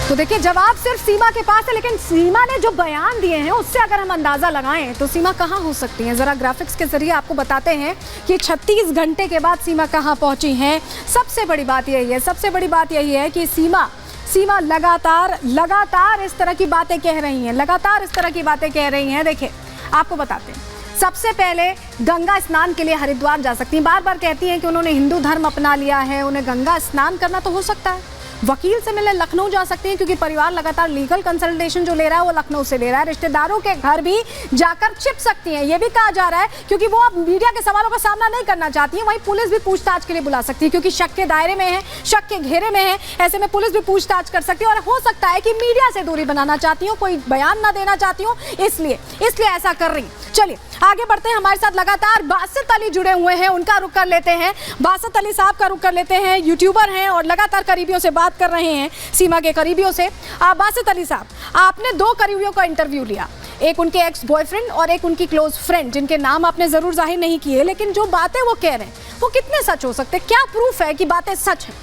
तो देखिए जवाब सिर्फ सीमा के पास है, लेकिन सीमा ने जो बयान दिए हैं उससे अगर हम अंदाजा लगाएं तो सीमा कहां हो सकती हैं। जरा ग्राफिक्स के जरिए आपको बताते हैं कि 36 घंटे के बाद सीमा कहां पहुंची हैं। सबसे बड़ी बात यही है कि सीमा लगातार इस तरह की बातें कह रही हैं। देखिए आपको बताते हैं, सबसे पहले गंगा स्नान के लिए हरिद्वार जा सकती हैं। बार बार कहती हैं कि उन्होंने हिंदू धर्म अपना लिया है, उन्हें गंगा स्नान करना तो हो सकता है। वकील से मिलने लखनऊ जा सकती हैं, क्योंकि परिवार लगातार लीगल कंसल्टेशन जो ले रहा है वो लखनऊ से ले रहा है। रिश्तेदारों के घर भी जाकर छिप सकती हैं, ये भी कहा जा रहा है, क्योंकि वो अब मीडिया के सवालों का सामना नहीं करना चाहती हैं। वहीं पुलिस भी पूछताछ के लिए बुला सकती है, क्योंकि शक के दायरे में है, शक के घेरे में है। ऐसे में पुलिस भी पूछताछ कर सकती है, और हो सकता है कि मीडिया से दूरी बनाना चाहती हूँ, कोई बयान ना देना चाहती हूँ, इसलिए ऐसा कर रही। चलिए आगे बढ़ते हैं। हमारे साथ लगातार बासित अली जुड़े हुए हैं, उनका रुख कर लेते हैं। बासित अली साहब का रुख कर लेते हैं, यूट्यूबर हैं और लगातार करीबियों से बात कर रहे हैं, सीमा के करीबियों से। बासित अली साहब, आपने 2 करीबियों का इंटरव्यू लिया, एक उनके एक्स बॉयफ्रेंड और एक उनकी क्लोज फ्रेंड, जिनके नाम आपने जरूर जाहिर नहीं किए, लेकिन जो बातें वो कह रहे हैं वो कितने सच हो सकते हैं? क्या प्रूफ है कि बातें सच हैं?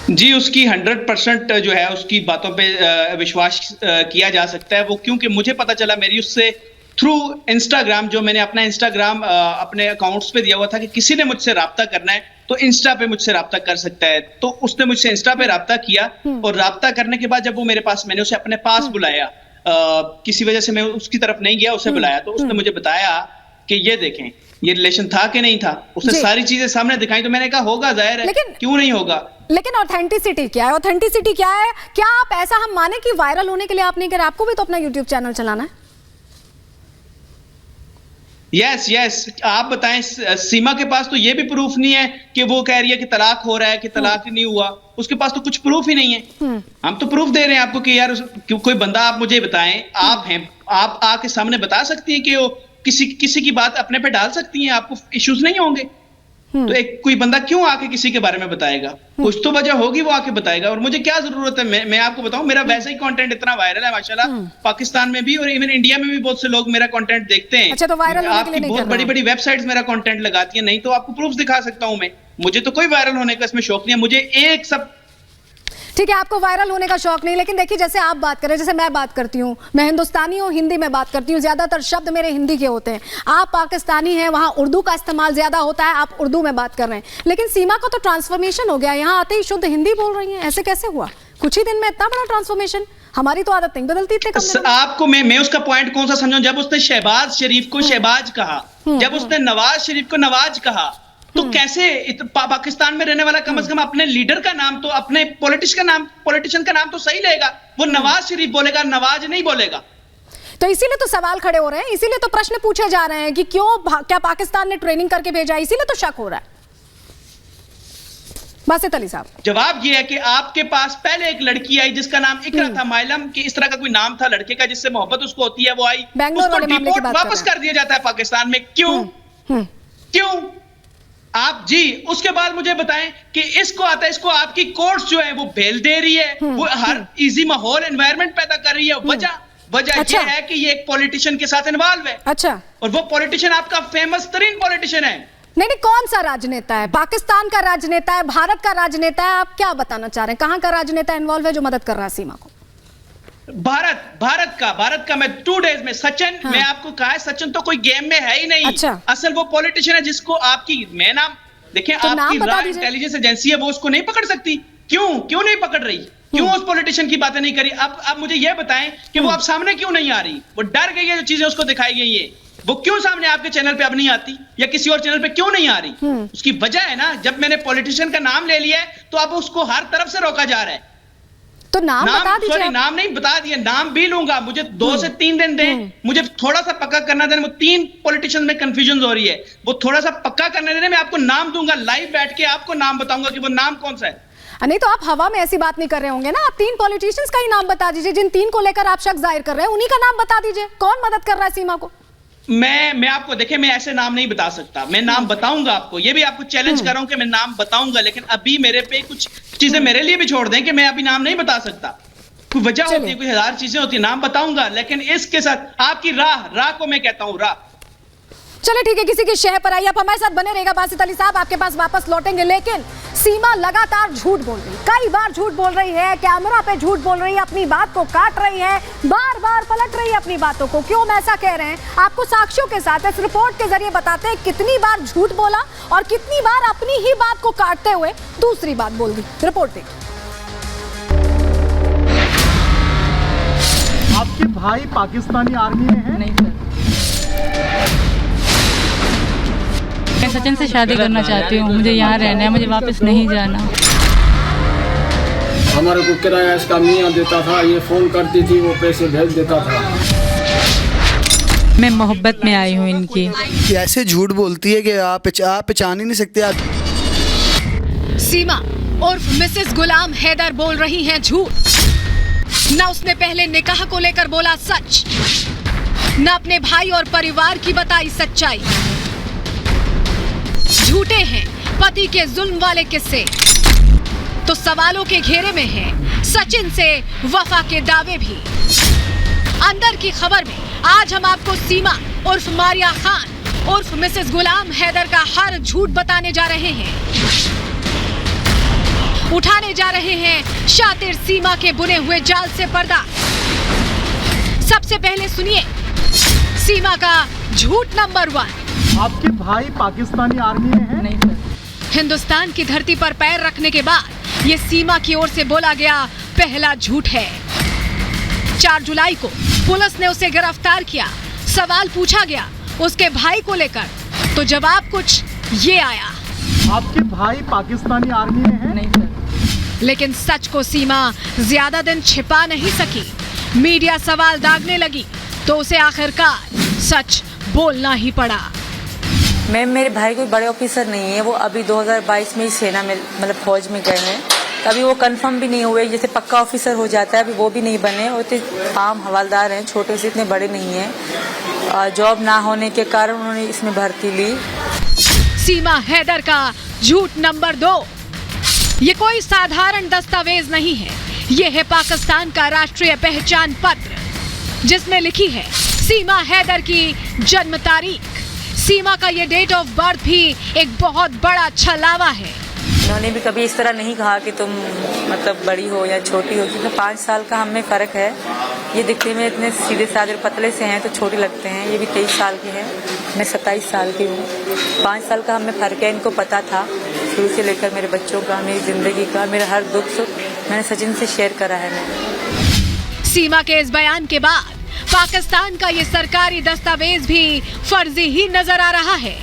जी, उसकी 100% जो है उसकी बातों पे विश्वास किया जा सकता है। वो क्योंकि मुझे पता चला, मेरी उससे थ्रू इंस्टाग्राम, जो मैंने अपना इंस्टाग्राम अपने अकाउंट्स पे दिया हुआ था कि किसी ने मुझसे राब्ता करना है तो इंस्टा पे मुझसे राब्ता कर सकता है, तो उसने मुझसे इंस्टा पे राब्ता किया। और राब्ता करने के बाद जब वो मेरे पास, मैंने उसे अपने पास बुलाया, किसी वजह से मैं उसकी तरफ नहीं गया, उसे बुलाया, तो उसने मुझे बताया कि ये देखें ये रिलेशन था कि नहीं था। उसने सारी चीजें सामने दिखाई, तो मैंने कहा होगा, जाहिर है, क्यों नहीं होगा। लेकिन ऑथेंटिसिटी क्या है? क्या आप ऐसा हम माने कि वायरल होने के लिए आप नहीं कह रहे? आपको भी तो अपना यूट्यूब चैनल चलाना है। यस, आप बताएं। सीमा के पास तो ये भी प्रूफ नहीं है कि वो कह रही है कि तलाक हो रहा है, कि तलाक नहीं हुआ। उसके पास तो कुछ प्रूफ ही नहीं है। हम तो प्रूफ दे रहे हैं आपको कि यार कोई बंदा, आप मुझे बताएं, आप आके सामने बता सकती हैं कि वो किसी की बात अपने पे डाल सकती हैं, आपको इश्यूज नहीं होंगे। तो एक कोई बंदा क्यों आके किसी के बारे में बताएगा? कुछ तो वजह होगी, वो आके बताएगा। और मुझे क्या जरूरत है? मैं आपको बताऊं, मेरा वैसे ही कंटेंट इतना वायरल है माशाल्लाह, पाकिस्तान में भी और इवन इंडिया में भी बहुत से लोग मेरा कंटेंट देखते हैं। अच्छा, तो वायरल होने के लिए आपकी बहुत बड़ी वेबसाइट्स मेरा कंटेंट लगाती है, नहीं तो आपको प्रूफ दिखा सकता हूं मैं। मुझे तो कोई वायरल होने का इसमें शौक नहीं है। मुझे एक सब ठीक है, आपको वायरल होने का शौक नहीं, लेकिन देखिए जैसे आप बात कर रहे हैं, जैसे मैं बात करती हूँ, मैं हिंदुस्तानी हूँ, हिंदी में बात करती हूँ, ज्यादातर शब्द मेरे हिंदी के होते हैं। आप पाकिस्तानी हैं, वहाँ उर्दू का इस्तेमाल ज्यादा होता है, आप उर्दू में बात कर रहे हैं। लेकिन सीमा का तो ट्रांसफॉर्मेशन हो गया, यहाँ आते ही शुद्ध हिंदी बोल रही हैं, ऐसे कैसे हुआ? कुछ ही दिन में इतना बड़ा ट्रांसफॉर्मेशन? हमारी तो आदत नहीं बदलती इतने कम। आपको मैं उसका पॉइंट कौन सा समझाऊं? जब उसने शहबाज शरीफ को शहबाज कहा, जब उसने नवाज शरीफ को नवाज कहा, तो कैसे पाकिस्तान में रहने वाला कम से कम अपने लीडर का नाम, तो अपने पॉलिटिशियन का नाम तो सही लेगा। वो नवाज शरीफ बोलेगा, नवाज नहीं बोलेगा। तो इसीलिए तो सवाल खड़े हो रहे हैं, इसीलिए तो प्रश्न पूछे जा रहे हैं कि क्या पाकिस्तान ने ट्रेनिंग करके भेजा, इसीलिए तो शक हो रहा है। बासित अली साहब, जवाब ये है कि आपके पास पहले एक लड़की आई जिसका नाम इकरा था, माइलम की इस तरह का कोई नाम था लड़के का जिससे मोहब्बत उसको होती है, वो आई, उसको डिपोर्ट वापस कर दिया जाता है पाकिस्तान में। क्यों? आप जी उसके बाद मुझे बताएं कि इसको आपकी कोर्ट्स जो है वो बेल दे रही है, वो हर इजी माहौल एनवायरनमेंट पैदा कर रही है। वजह ये है कि ये एक पॉलिटिशियन के साथ इन्वॉल्व है। अच्छा, और वो पॉलिटिशियन आपका फेमस तरीन पॉलिटिशियन है। नहीं, कौन सा राजनेता है? पाकिस्तान का राजनेता है, भारत का राजनेता है? आप क्या बताना चाह रहे हैं? कहां का राजनेता इन्वॉल्व है जो मदद कर रहा है सीमा को? भारत का। मैं 2 डेज में सचिन, मैं आपको कहा है, सचिन तो कोई गेम में है ही नहीं। अच्छा। असल वो पॉलिटिशियन है जिसको आपकी, मैं नाम देखिए, तो आपकी इंटेलिजेंस एजेंसी है, वो उसको नहीं पकड़ सकती। क्यों नहीं पकड़ रही? क्यों उस पॉलिटिशियन की बातें नहीं करी? अब मुझे यह बताएं कि वो अब सामने क्यों नहीं आ रही? वो डर गई है, जो चीजें उसको दिखाई गई है, वो क्यों सामने आपके चैनल पे अब नहीं आती, या किसी और चैनल पे क्यों नहीं आ रही? उसकी वजह है ना, जब मैंने पॉलिटिशियन का नाम ले लिया है तो अब उसको हर तरफ से रोका जा रहा है। तो नाम बता दीजिए। सॉरी, नाम नहीं बता दिया, नाम भी लूंगा। मुझे 2 से 3 दिन दें, मुझे थोड़ा सा पक्का करना दें। वो 3 पॉलिटिशियन में कंफ्यूजन हो रही है, वो थोड़ा सा पक्का करने दें, मैं आपको नाम दूंगा, लाइव बैठ के आपको नाम बताऊंगा कि वो नाम कौन सा है। नहीं तो आप हवा में ऐसी बात नहीं कर रहे होंगे ना? आप 3 पॉलिटिशियंस का ही नाम बता दीजिए, जिन 3 को लेकर आप शक जाहिर कर रहे हैं, उन्हीं का नाम बता दीजिए। कौन मदद कर रहा है सीमा को? मैं आपको, देखिए, मैं ऐसे नाम नहीं बता सकता। मैं नाम बताऊंगा आपको, ये भी आपको चैलेंज कर रहा हूं कि मैं नाम बताऊंगा, लेकिन अभी मेरे पे कुछ चीजें मेरे लिए भी छोड़ दें कि मैं अभी नाम नहीं बता सकता। कोई वजह होती है, कोई 1000 चीजें होती है, नाम बताऊंगा, लेकिन इसके साथ आपकी राह को मैं कहता हूं, राह। चलिए ठीक है, किसी की शह पर आई, आप हमारे साथ बने रहेगा। बासित अली साहब आपके पास वापस लौटेंगे, लेकिन सीमा लगातार झूठ बोल रही, कई बार झूठ बोल रही है, कैमरा पे झूठ बोल रही है, अपनी बात को काट रही है, बार बार पलट रही है अपनी बातों को। क्यों हम ऐसा कह रहे हैं? आपको साक्ष्यों के साथ इस रिपोर्ट के जरिए बताते हैं कितनी बार झूठ बोला और कितनी बार अपनी ही बात को काटते हुए दूसरी बात बोल दी। रिपोर्ट देखिए। आपके भाई पाकिस्तानी आर्मी में हैं? नहीं सर, मैं सचिन से शादी करना चाहती हूँ, मुझे यहाँ रहना है, मुझे वापस नहीं जाना। हमारे को किराया इसका मियाँ देता था, ये फ़ोन करती थी, वो पैसे भेज देता था। मैं मोहब्बत में आई हूँ इनकी। ऐसे झूठ बोलती है कि आप पहचान ही नहीं सकते। सीमा उर्फ मिसेस गुलाम हैदर बोल रही हैं झूठ। न उसने पहले निकाह को लेकर बोला सच, न अपने भाई और परिवार की बताई सच्चाई। झूठे हैं पति के जुल्म वाले किस्से, तो सवालों के घेरे में हैं सचिन से वफा के दावे भी। अंदर की खबर में आज हम आपको सीमा उर्फ मारिया खान उर्फ मिसेस गुलाम हैदर का हर झूठ बताने जा रहे हैं। उठाने जा रहे हैं शातिर सीमा के बुने हुए जाल से पर्दा। सबसे पहले सुनिए सीमा का झूठ नंबर 1। आपके भाई पाकिस्तानी आर्मी में हैं? नहीं सर, हिंदुस्तान की धरती पर पैर रखने के बाद ये सीमा की ओर से बोला गया पहला झूठ है। 4 जुलाई को पुलिस ने उसे गिरफ्तार किया। सवाल पूछा गया उसके भाई को लेकर, तो जवाब कुछ ये आया। आपके भाई पाकिस्तानी आर्मी में हैं? नहीं सर, लेकिन सच को सीमा ज्यादा दिन छिपा नहीं सकी। मीडिया सवाल दागने लगी तो उसे आखिरकार सच बोलना ही पड़ा। मैम, मेरे भाई कोई बड़े ऑफिसर नहीं है, वो अभी 2022 में ही सेना में मतलब फौज में गए हैं। अभी वो कंफर्म भी नहीं हुए, जैसे पक्का ऑफिसर हो जाता है अभी वो भी नहीं बने। वो तो आम हवलदार हैं, छोटे से, इतने बड़े नहीं हैं। जॉब ना होने के कारण उन्होंने इसमें भर्ती ली। सीमा हैदर का झूठ नंबर 2। ये कोई साधारण दस्तावेज नहीं है, ये है पाकिस्तान का राष्ट्रीय पहचान पत्र, जिसमें लिखी है सीमा हैदर की जन्म तारीख। सीमा का ये डेट ऑफ बर्थ भी एक बहुत बड़ा छलावा है। उन्होंने भी कभी इस तरह नहीं कहा कि तुम मतलब बड़ी हो या छोटी हो, क्योंकि 5 साल का हम में फ़र्क है। ये दिखने में इतने सीधे साधे पतले से हैं तो छोटे लगते हैं। ये भी 23 साल के हैं, मैं 27 साल की हूँ। 5 साल का हमें फ़र्क है। इनको पता था शुरू से लेकर, मेरे बच्चों का, मेरी ज़िंदगी का, मेरा हर दुख सुख मैंने सचिन से शेयर करा है। मैंने सीमा के इस बयान के बाद पाकिस्तान का ये सरकारी दस्तावेज भी फर्जी ही नजर आ रहा है।